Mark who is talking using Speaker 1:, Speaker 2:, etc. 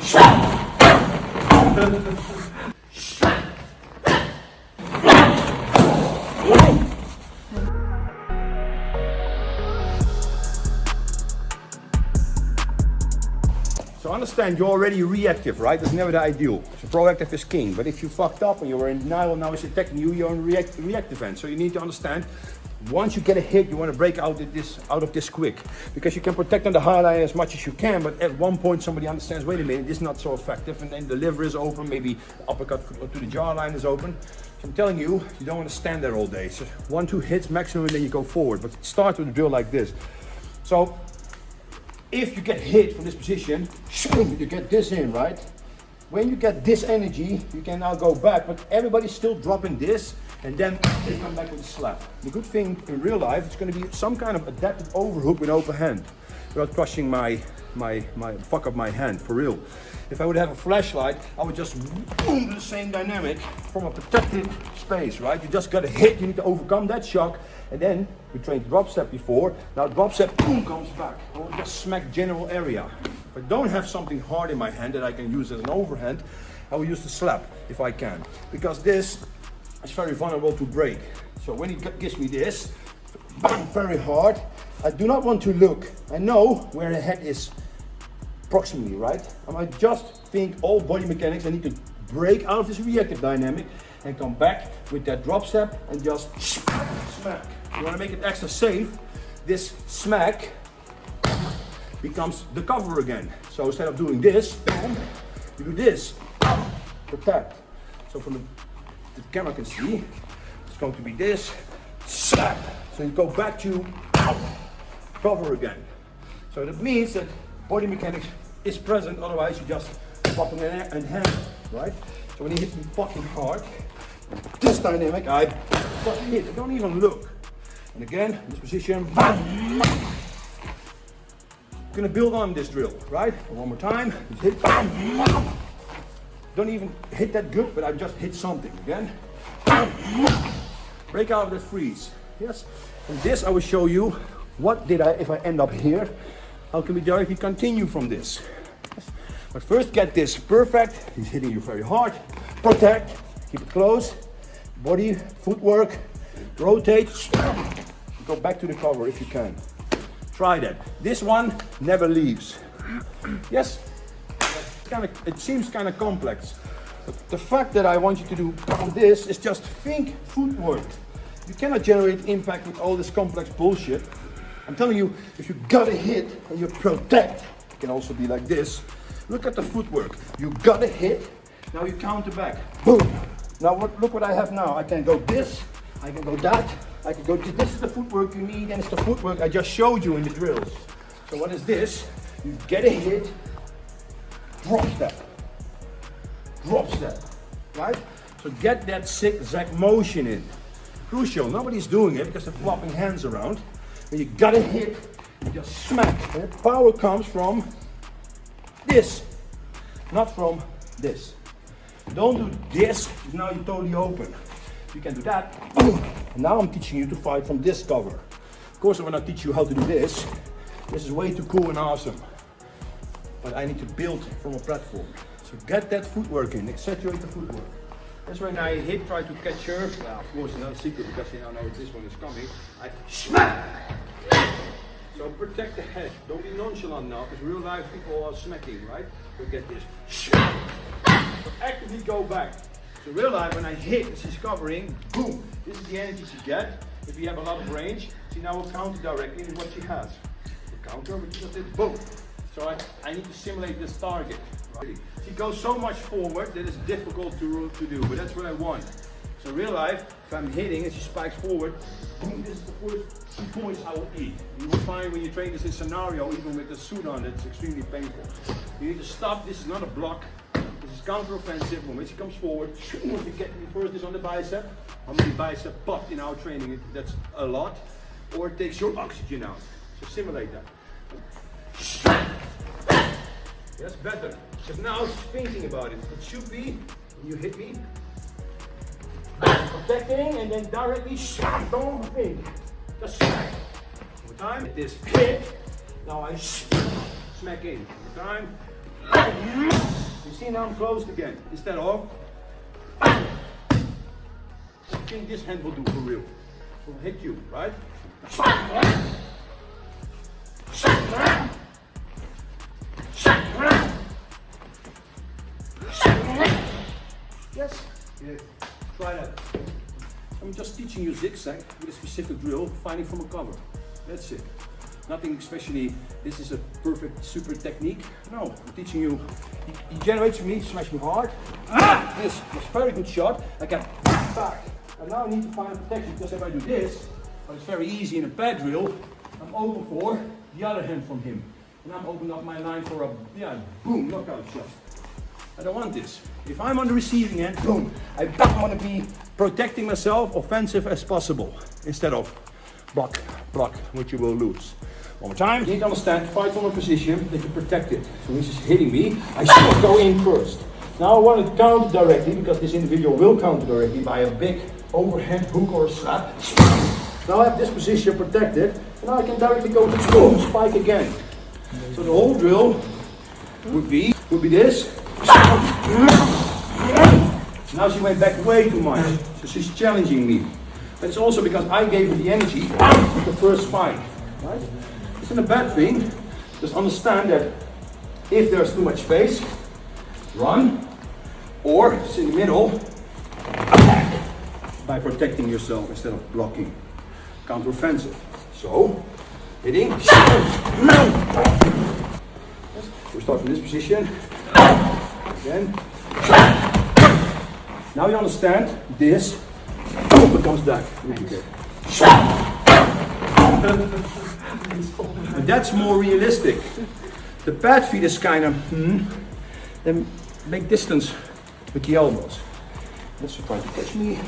Speaker 1: So understand, you're already reactive, right? That's never the ideal. So proactive is king. But if you fucked up and you were in denial, now it's attacking you, you're in reactive end. So you need to understand, once you get a hit, you want to break out of this quick. Because you can protect on the high line as much as you can, but at one point somebody understands, wait a minute, this is not so effective, and then the liver is open, maybe the uppercut to the jawline is open. So I'm telling you, you don't want to stand there all day. So 1-2 hits maximum, and then you go forward. But start with a drill like this. So if you get hit from this position, you get this in, right? When you get this energy, you can now go back, but everybody's still dropping this, and then they come back with a slap. The good thing in real life, it's going to be some kind of adaptive overhook with open hand, without crushing my fuck up my hand, for real. If I would have a flashlight, I would just boom, the same dynamic from a protected space, right? You just got to hit, you need to overcome that shock, and then we trained drop step before. Now drop step, boom, comes back. I will just smack general area. If I don't have something hard in my hand that I can use as an overhand, I will use the slap if I can, because this is very vulnerable to break. So when he gives me this, bang, very hard, I do not want to look. I know where the head is approximately, right? And I just think all body mechanics, I need to break out of this reactive dynamic and come back with that drop step and just smack. You want to make it extra safe, this smack becomes the cover again. So instead of doing this, boom, you do this, protect. So from the camera can see, it's going to be this, slap. So you go back to cover again. So that means that body mechanics is present, otherwise you just pop him in hand, right? So when he hits me fucking hard, this dynamic, I fucking hit, I don't even look. And again, this position, bam. Gonna build on this drill, right? One more time, just hit, bam. Don't even hit that good, but I just hit something again. Break out of that freeze, yes? From this I will show you, what did I, if I end up here, how can we directly continue from this? Yes. But first get this perfect, he's hitting you very hard, protect, keep it close, body, footwork, rotate, go back to the cover if you can. Try that. This one never leaves. Yes, it seems kind of complex. But the fact that I want you to do this is just think footwork. You cannot generate impact with all this complex bullshit. I'm telling you, if you got a hit and you protect, it can also be like this. Look at the footwork. You got a hit, now you counter back. Boom. Now look what I have now. I can go this, I can go that, I can go this is the footwork you need, and it's the footwork I just showed you in the drills. So what is this? You get a hit, drop step, right? So get that zigzag motion in. Crucial, nobody's doing it because they're flopping hands around. When you got a hit, you just smack. And the power comes from this, not from this. Don't do this, because now you're totally open. You can do that. And now I'm teaching you to fight from this cover. Of course, I will not teach you how to do this. This is way too cool and awesome. But I need to build from a platform. So get that footwork in, accentuate the footwork. That's when I hit, try to catch her. Well, of course, another secret because you now know this one is coming. I smack! So protect the head. Don't be nonchalant now, because real life people are smacking, right? So get this. So actively go back. So real life, when I hit, as she's covering, boom. This is the energy she gets. If you have a lot of range, she now will counter directly with what she has. The counter, which just did boom. So I need to simulate this target. Right? She goes so much forward that it's difficult to do, but that's what I want. So real life, if I'm hitting and she spikes forward, boom, this is the first 2 points I will eat. You will find when you train this in scenario, even with the suit on, it's extremely painful. You need to stop, this is not a block, this is counter-offensive. When she comes forward, once you get me first is on the bicep. How many bicep popped in our training? That's a lot. Or it takes your oxygen out. So simulate that. Yes, better. Because now she's thinking about it. It should be, when you hit me, protecting and then directly don't overthink. Just smack. One more time. This hit. Now I smack in. One more time. see now I'm closed again. Instead of, I think this hand will do for real. It will hit you, right? Yes? Yes. Try that. I'm just teaching you zigzag with a specific drill, finding from a cover. That's it. Nothing especially, this is a perfect super technique. No, I'm teaching you, he generates me, smash me hard. This was a very good shot. I get back. And now I need to find protection, because if I do this, but it's very easy in a pad drill, I'm open for the other hand from him. And I'm opening up my line for a, boom, knockout shot. I don't want this. If I'm on the receiving end, boom, I want to be protecting myself offensive as possible, instead of block, which you will lose. One more time. You need to understand, fight from a position that you protect it. So when he's hitting me, I should go in first. Now I want to counter directly, because this individual will counter directly by a big overhand hook or a slap. Now I have this position protected, and now I can directly go to the boom, spike again. So the whole drill would be this. Now she went back way too much, so she's challenging me. But it's also because I gave her the energy with the first spike. Right? It's not a bad thing. Just understand that if there's too much space, run, or it's in the middle, attack by protecting yourself instead of blocking. Counter-offensive. So, hitting. We start from this position. Again. Now you understand this. Boom, it comes back. Okay. And that's more realistic. The pad feed is kind of then make distance with the elbows. Let's try to catch me.